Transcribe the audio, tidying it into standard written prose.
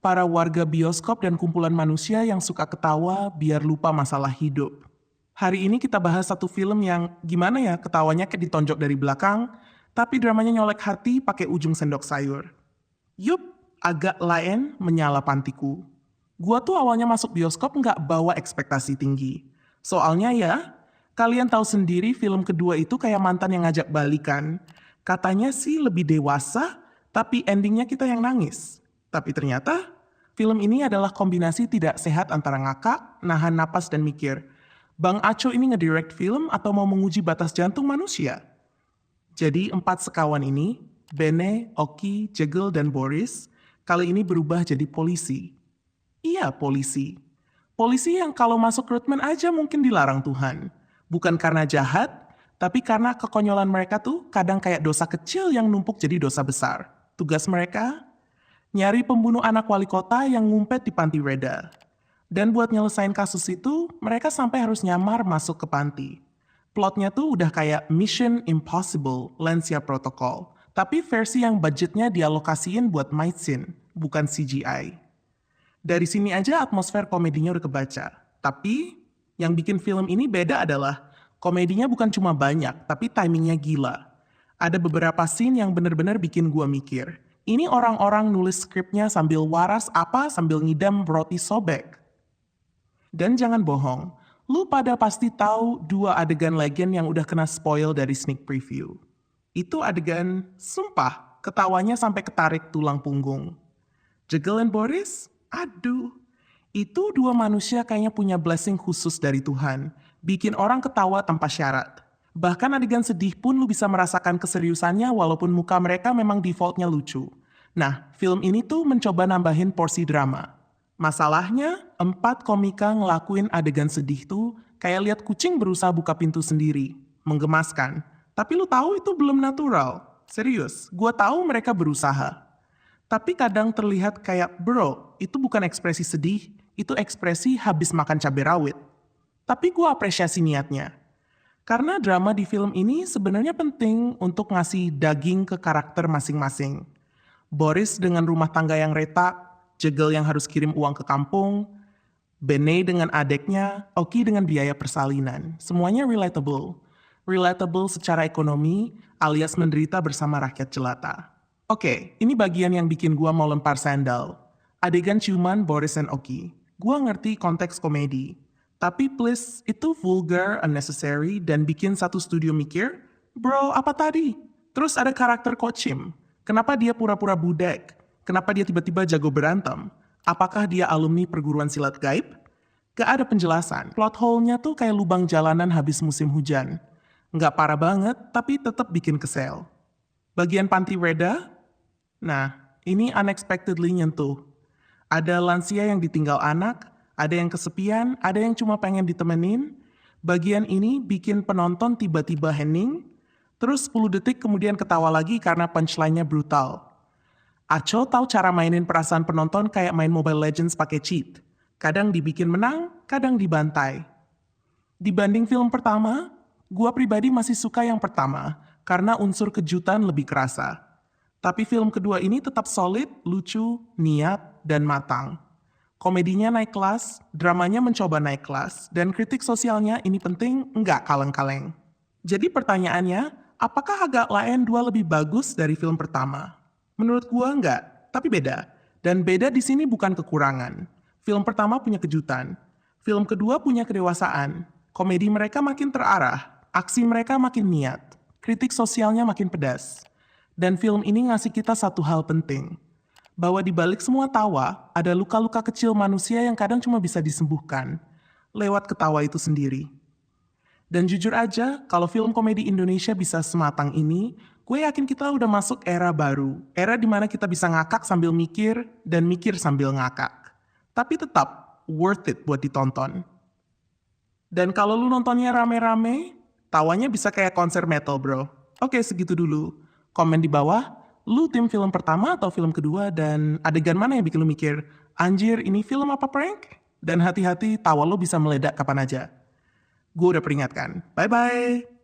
para warga bioskop dan kumpulan manusia yang suka ketawa biar lupa masalah hidup. Hari ini kita bahas satu film yang gimana ya ketawanya kayak ditonjok dari belakang, tapi dramanya nyolek hati pakai ujung sendok sayur. Yup, agak lain menyala pantiku. Gua tuh awalnya masuk bioskop nggak bawa ekspektasi tinggi. Soalnya ya, kalian tahu sendiri film kedua itu kayak mantan yang ngajak balikan. Katanya sih lebih dewasa, tapi endingnya kita yang nangis. Tapi ternyata, film ini adalah kombinasi tidak sehat antara ngakak, nahan napas dan mikir. Bang Aco ini ngedirect film atau mau menguji batas jantung manusia? Jadi 4 sekawan ini, Bene, Oki, Jegel, dan Boris, kali ini berubah jadi polisi. Iya, polisi. Polisi yang kalau masuk rekrutmen aja mungkin dilarang Tuhan. Bukan karena jahat, tapi karena kekonyolan mereka tuh kadang kayak dosa kecil yang numpuk jadi dosa besar. Tugas mereka, nyari pembunuh anak wali kota yang ngumpet di panti Reda. Dan buat nyelesain kasus itu, mereka sampai harus nyamar masuk ke panti. Plotnya tuh udah kayak Mission Impossible, Lancia Protocol. Tapi versi yang budgetnya dialokasiin buat might scene, bukan CGI. Dari sini aja atmosfer komedinya udah kebaca. Tapi, yang bikin film ini beda adalah, komedinya bukan cuma banyak, tapi timingnya gila. Ada beberapa scene yang bener-bener bikin gua mikir, ini orang-orang nulis skripnya sambil waras apa sambil ngidam roti sobek. Dan jangan bohong, lu pada pasti tahu 2 adegan legend yang udah kena spoil dari sneak preview. Itu adegan, sumpah, ketawanya sampai ketarik tulang punggung. Jegel dan Boris? Aduh, itu 2 manusia kayaknya punya blessing khusus dari Tuhan, bikin orang ketawa tanpa syarat. Bahkan adegan sedih pun lu bisa merasakan keseriusannya walaupun muka mereka memang defaultnya lucu. Nah, film ini tuh mencoba nambahin porsi drama. Masalahnya, 4 komika ngelakuin adegan sedih tuh kayak lihat kucing berusaha buka pintu sendiri. Menggemaskan. Tapi lu tahu itu belum natural. Serius, gua tahu mereka berusaha. Tapi kadang terlihat kayak, bro, itu bukan ekspresi sedih, itu ekspresi habis makan cabai rawit. Tapi gua apresiasi niatnya. Karena drama di film ini sebenarnya penting untuk ngasih daging ke karakter masing-masing. Boris dengan rumah tangga yang retak, Jegel yang harus kirim uang ke kampung, Bene dengan adeknya, Oki dengan biaya persalinan. Semuanya relatable. Relatable secara ekonomi alias menderita bersama rakyat jelata. Oke, ini bagian yang bikin gua mau lempar sandal. Adegan ciuman Boris dan Oki. Gua ngerti konteks komedi. Tapi please, itu vulgar, unnecessary, dan bikin satu studio mikir, bro, apa tadi? Terus ada karakter Kochim. Kenapa dia pura-pura budak? Kenapa dia tiba-tiba jago berantem? Apakah dia alumni perguruan silat gaib? Gak ada penjelasan. Plot hole-nya tuh kayak lubang jalanan habis musim hujan. Nggak parah banget, tapi tetap bikin kesel. Bagian panti Reda? Nah, ini unexpectedly nyentuh. Ada lansia yang ditinggal anak, ada yang kesepian, ada yang cuma pengen ditemenin. Bagian ini bikin penonton tiba-tiba hening, terus 10 detik kemudian ketawa lagi karena punchline-nya brutal. Aco tahu cara mainin perasaan penonton kayak main Mobile Legends pakai cheat. Kadang dibikin menang, kadang dibantai. Dibanding film pertama, gua pribadi masih suka yang pertama karena unsur kejutan lebih kerasa. Tapi film kedua ini tetap solid, lucu, niat, dan matang. Komedinya naik kelas, dramanya mencoba naik kelas, dan kritik sosialnya ini penting, nggak kaleng-kaleng. Jadi pertanyaannya, apakah Agak Laen 2 lebih bagus dari film pertama? Menurut gua enggak, tapi beda. Dan beda di sini bukan kekurangan. Film pertama punya kejutan. Film kedua punya kedewasaan. Komedi mereka makin terarah. Aksi mereka makin niat. Kritik sosialnya makin pedas. Dan film ini ngasih kita satu hal penting. Bahwa di balik semua tawa, ada luka-luka kecil manusia yang kadang cuma bisa disembuhkan. Lewat ketawa itu sendiri. Dan jujur aja, kalau film komedi Indonesia bisa sematang ini, gue yakin kita udah masuk era baru. Era dimana kita bisa ngakak sambil mikir, dan mikir sambil ngakak. Tapi tetap worth it buat ditonton. Dan kalau lu nontonnya rame-rame, tawanya bisa kayak konser metal bro. Oke, segitu dulu. Komen di bawah, lu tim film pertama atau film kedua, dan adegan mana yang bikin lu mikir, anjir ini film apa prank? Dan hati-hati tawa lu bisa meledak kapan aja. Gue udah peringatkan. Bye-bye.